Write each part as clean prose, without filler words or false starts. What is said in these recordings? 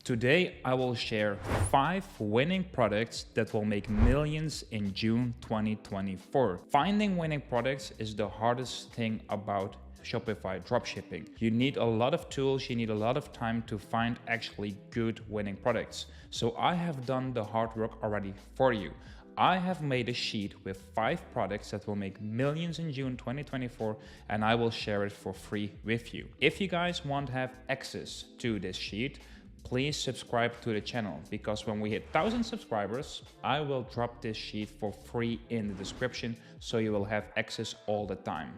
Today, I will share 5 winning products that will make millions in June 2024. Finding winning products is the hardest thing about Shopify dropshipping. You need a lot of tools, you need a lot of time to find actually good winning products. So I have done the hard work already for you. I have made a sheet with 5 products that will make millions in June 2024, and I will share it for free with you. If you guys want to have access to this sheet, please subscribe to the channel, because when we hit 1,000 subscribers, I will drop this sheet for free in the description, so you will have access all the time.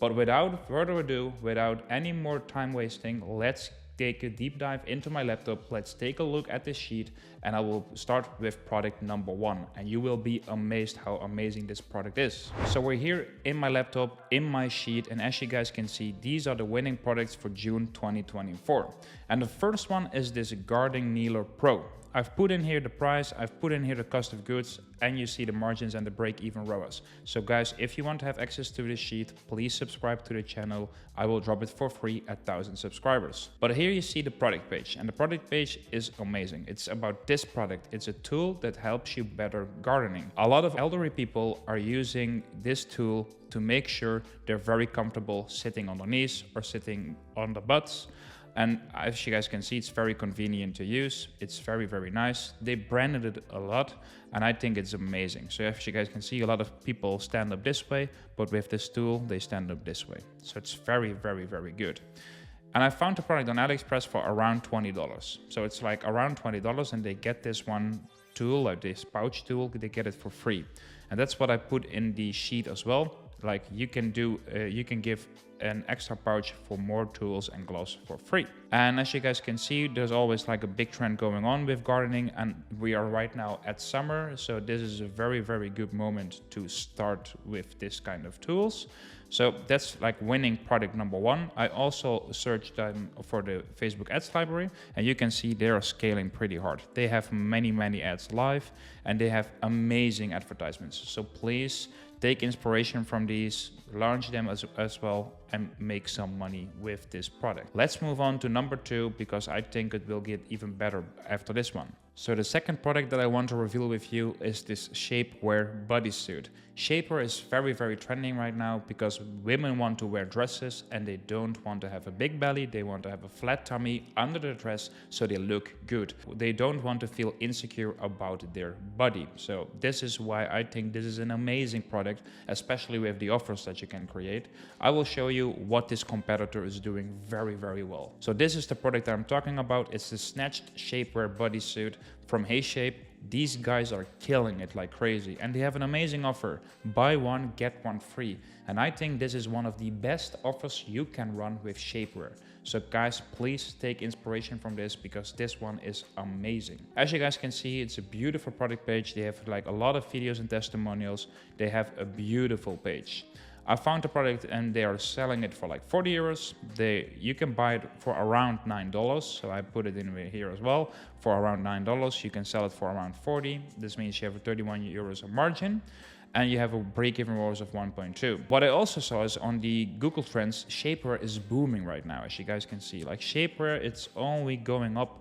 But without further ado, without any more time wasting, let's take a deep dive into my laptop. Let's take a look at this sheet, and I will start with product number 1, and you will be amazed how amazing this product is. So we're here in my laptop, in my sheet, and as you guys can see, these are the winning products for June 2024. And the first one is this Gardening Kneeler Pro. I've put in here the price, I've put in here the cost of goods, and you see the margins and the break-even ROAS. So guys, if you want to have access to this sheet, please subscribe to the channel. I will drop it for free at 1,000 subscribers. But here you see the product page, and the product page is amazing. It's about this product. It's a tool that helps you better gardening. A lot of elderly people are using this tool to make sure they're very comfortable sitting on their knees or sitting on the butts. And as you guys can see, it's very convenient to use. It's very, very nice. They branded it a lot, and I think it's amazing. So as you guys can see, a lot of people stand up this way, but with this tool, they stand up this way. So it's very, very, very good. And I found the product on AliExpress for around $20. So it's like around $20, and they get this one tool, like this pouch tool, they get it for free. And that's what I put in the sheet as well. Like you can give an extra pouch for more tools and gloves for free. And as you guys can see, there's always like a big trend going on with gardening, and we are right now at summer, so this is a very, very good moment to start with this kind of tools. So that's like winning product number 1. I also searched them for the Facebook ads library, and you can see they are scaling pretty hard. They have many ads live, and they have amazing advertisements. So please take inspiration from these, launch them as well, and make some money with this product. Let's move on to number 2, because I think it will get even better after this one. So the second product that I want to reveal with you is this Shapewear Bodysuit. Shapewear is very, very trending right now because women want to wear dresses and they don't want to have a big belly. They want to have a flat tummy under the dress so they look good. They don't want to feel insecure about their body. So this is why I think this is an amazing product, especially with the offers that you can create. I will show you what this competitor is doing very, very well. So this is the product that I'm talking about. It's the Snatched Shapewear Bodysuit from HeyShape. These guys are killing it like crazy, and they have an amazing offer: buy one, get one free. And I think this is one of the best offers you can run with shapewear. So guys, please take inspiration from this, because this one is amazing. As you guys can see, it's a beautiful product page. They have like a lot of videos and testimonials. They have a beautiful page. I found the product and they are selling it for like 40 euros. You can buy it for around $9. So I put it in here as well for around $9. You can sell it for around 40. This means you have a 31 euros of margin, and you have a break-even ROAS of 1.2. What I also saw is on the Google Trends, shapewear is booming right now, as you guys can see. Like shapewear, it's only going up,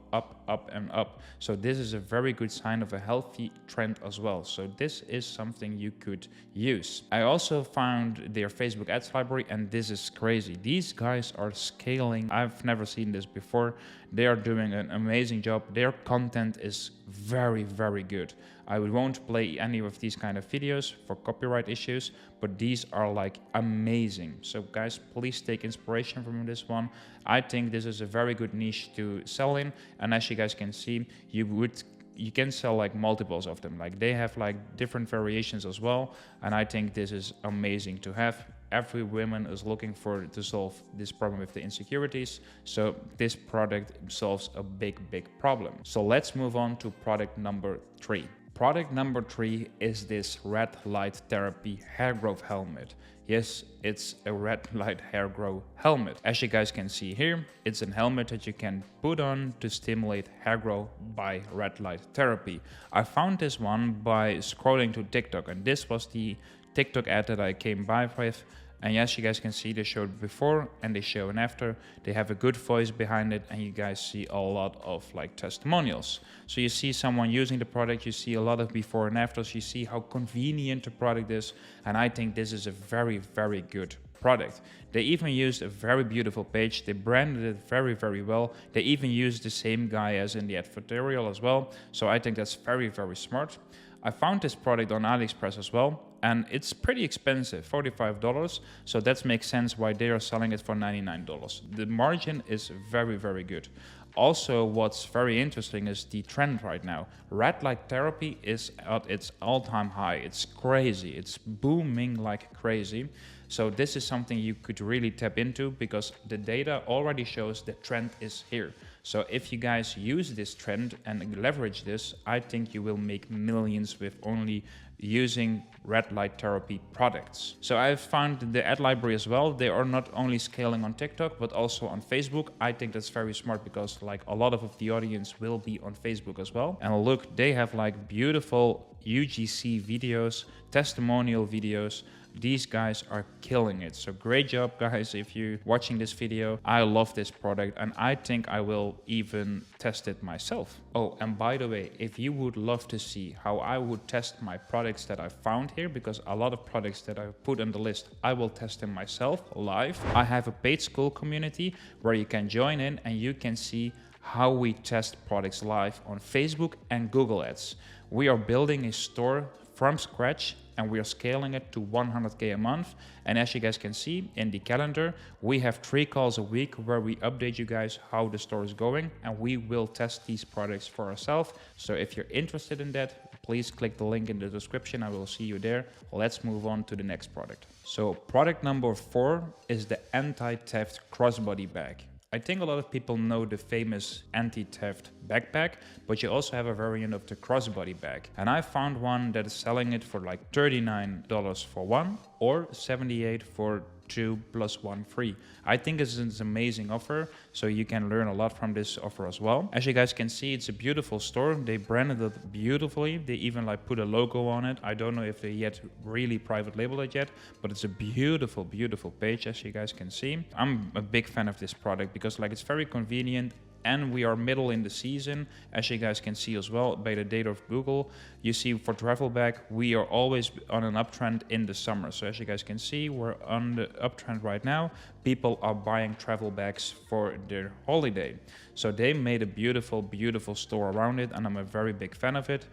and up. So this is a very good sign of a healthy trend as well. So this is something you could use. I also found their Facebook ads library, and this is crazy. These guys are scaling. I've never seen this before. They are doing an amazing job. Their content is very, very good. I won't play any of these kind of videos for copyright issues, but these are like amazing. So guys, please take inspiration from this one. I think this is a very good niche to sell in, and as you guys can see, you can sell like multiples of them. Like they have like different variations as well, and I think this is amazing to have. Every woman is looking to solve this problem with the insecurities, so this product solves a big problem. So let's move on to product number 3. Product number 3 is this red light therapy hair growth helmet. Yes, it's a red light hair growth helmet. As you guys can see here, it's a helmet that you can put on to stimulate hair growth by red light therapy. I found this one by scrolling to TikTok, and this was the TikTok ad that I came by with. And yes, you guys can see they showed before and they show an after. They have a good voice behind it, and you guys see a lot of like testimonials. So you see someone using the product, you see a lot of before and afters, you see how convenient the product is, and I think this is a very, very good product. They even used a very beautiful page. They branded it very, very well. They even used the same guy as in the advertorial as well. So I think that's very, very smart. I found this product on AliExpress as well, and it's pretty expensive, $45. So that makes sense why they are selling it for $99. The margin is very, very good. Also, what's very interesting is the trend right now. Red light therapy is at its all-time high. It's crazy. It's booming like crazy. So this is something you could really tap into, because the data already shows the trend is here. So if you guys use this trend and leverage this, I think you will make millions with only using red light therapy products. So I've found the ad library as well. They are not only scaling on TikTok, but also on Facebook. I think that's very smart, because like a lot of the audience will be on Facebook as well. And look, they have like beautiful UGC videos, testimonial videos. These guys are killing it. So great job, guys, if you're watching this video. I love this product, and I think I will even test it myself. Oh, and by the way, if you would love to see how I would test my products that I found here, because a lot of products that I put on the list, I will test them myself live. I have a paid school community where you can join in and you can see how we test products live on Facebook and Google Ads. We are building a store from scratch, and we are scaling it to 100K a month. And as you guys can see in the calendar, we have 3 calls a week where we update you guys how the store is going, and we will test these products for ourselves. So if you're interested in that, please click the link in the description. I will see you there. Let's move on to the next product. So product number 4 is the anti-theft crossbody bag. I think a lot of people know the famous anti-theft backpack, but you also have a variant of the crossbody bag. And I found one that is selling it for like $39 for one, or $78 for 2 + 1 free. I think this is an amazing offer, so you can learn a lot from this offer as well. As you guys can see, it's a beautiful store. They branded it beautifully. They even like put a logo on it. I don't know if they yet really private labeled it yet, but it's a beautiful, beautiful page, as you guys can see. I'm a big fan of this product because like it's very convenient. And we are middle in the season, as you guys can see as well by the data of Google. You see for travel bag, we are always on an uptrend in the summer. So as you guys can see, we're on the uptrend right now. People are buying travel bags for their holiday. So they made a beautiful, beautiful store around it, and I'm a very big fan of it.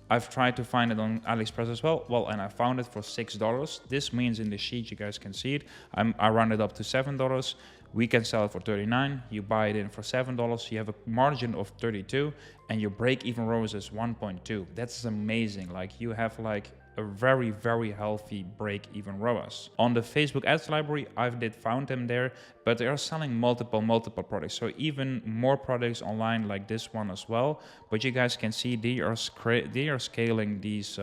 I've tried to find it on AliExpress as well. And I found it for $6. This means in the sheet, you guys can see it. I rounded up to $7. We can sell it for $39. You buy it in for $7. You have a margin of 32, and your break-even ROAS is 1.2. That's amazing. Like you have like a very, very healthy break-even ROAS. On the Facebook ads library, I've found them there, but they are selling multiple products. So even more products online like this one as well. But you guys can see they are scaling these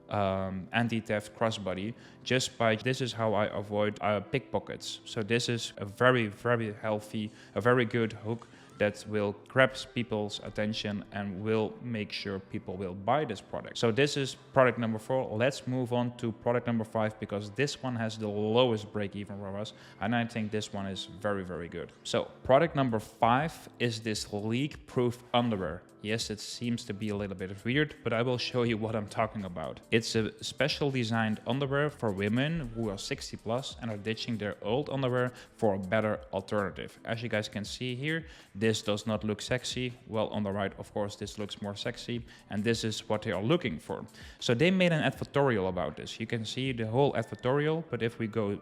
anti-theft crossbody just by, this is how I avoid pickpockets. So this is a very, very healthy, a very good hook that will grab people's attention and will make sure people will buy this product. So this is product number 4. Let's move on to product number 5, because this one has the lowest break-even ROAS, and I think this one is very, very good. So product number 5 is this leak-proof underwear. Yes, it seems to be a little bit weird, but I will show you what I'm talking about. It's a special designed underwear for women who are 60 plus and are ditching their old underwear for a better alternative. As you guys can see here, this does not look sexy. Well, on the right, of course, this looks more sexy, and this is what they are looking for. So they made an advertorial about this. You can see the whole advertorial, but if we go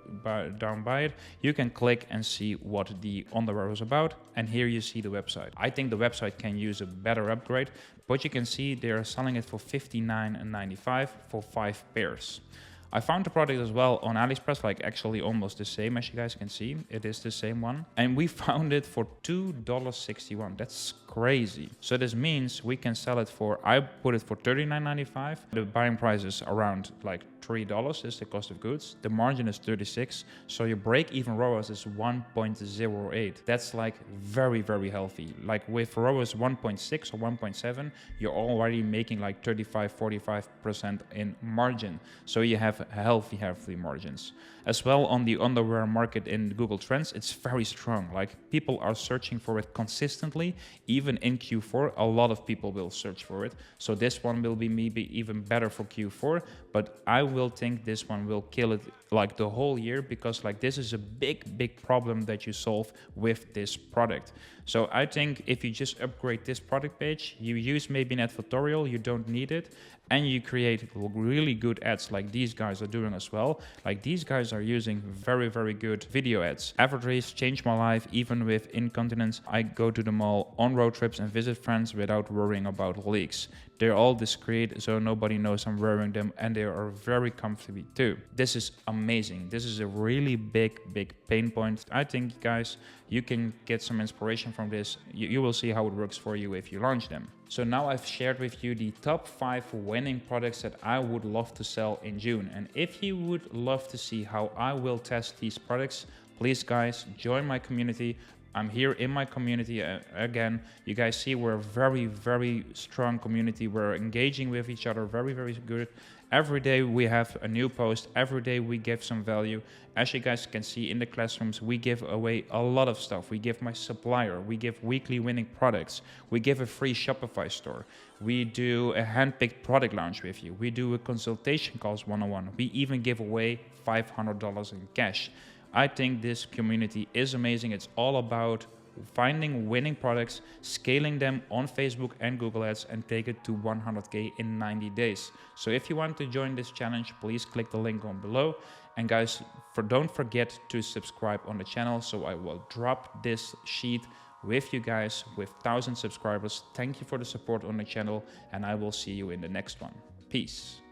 down by it, you can click and see what the underwear is about, and here you see the website. I think the website can use a better upgrade, but you can see they are selling it for $59.95 for 5 pairs. I found the product as well on AliExpress, like actually almost the same, as you guys can see. It is the same one. And we found it for $2.61. That's crazy. So this means we can sell it for, I put it for $39.95. The buying price is around like $3 is the cost of goods. The margin is 36. So your break-even ROAS is 1.08. That's like very, very healthy. Like with ROAS 1.6 or 1.7, you're already making like 35-45% in margin. So you have healthy margins. As well, on the underwear market in Google Trends, it's very strong. Like people are searching for it consistently. Even in Q4, a lot of people will search for it. So this one will be maybe even better for Q4, but I will think this one will kill it like the whole year, because like this is a big problem that you solve with this product. So I think if you just upgrade this product page, you use maybe an advertorial, you don't need it, and you create really good ads like these guys are doing as well. Like these guys are using very, very good video ads. Average changed my life. Even with incontinence, I go to the mall on road trips and visit friends without worrying about leaks. They're all discreet, so nobody knows I'm wearing them, and they are very comfortable too. This is amazing. This is a really big pain point. I think, guys, you can get some inspiration from this. You will see how it works for you if you launch them. So now I've shared with you the top 5 winning products that I would love to sell in June. And if you would love to see how I will test these products, please, guys, join my community. I'm here in my community again. You guys see we're a very strong community. We're engaging with each other very good. Every day we have a new post. Every day we give some value. As you guys can see in the classrooms, we give away a lot of stuff. We give my supplier. We give weekly winning products. We give a free Shopify store. We do a handpicked product launch with you. We do a consultation calls one-on-one. We even give away $500 in cash. I think this community is amazing. It's all about finding winning products, scaling them on Facebook and Google Ads, and take it to 100K in 90 days. So if you want to join this challenge, please click the link on below. And guys, don't forget to subscribe on the channel. So I will drop this sheet with you guys with 1,000 subscribers. Thank you for the support on the channel, and I will see you in the next one. Peace.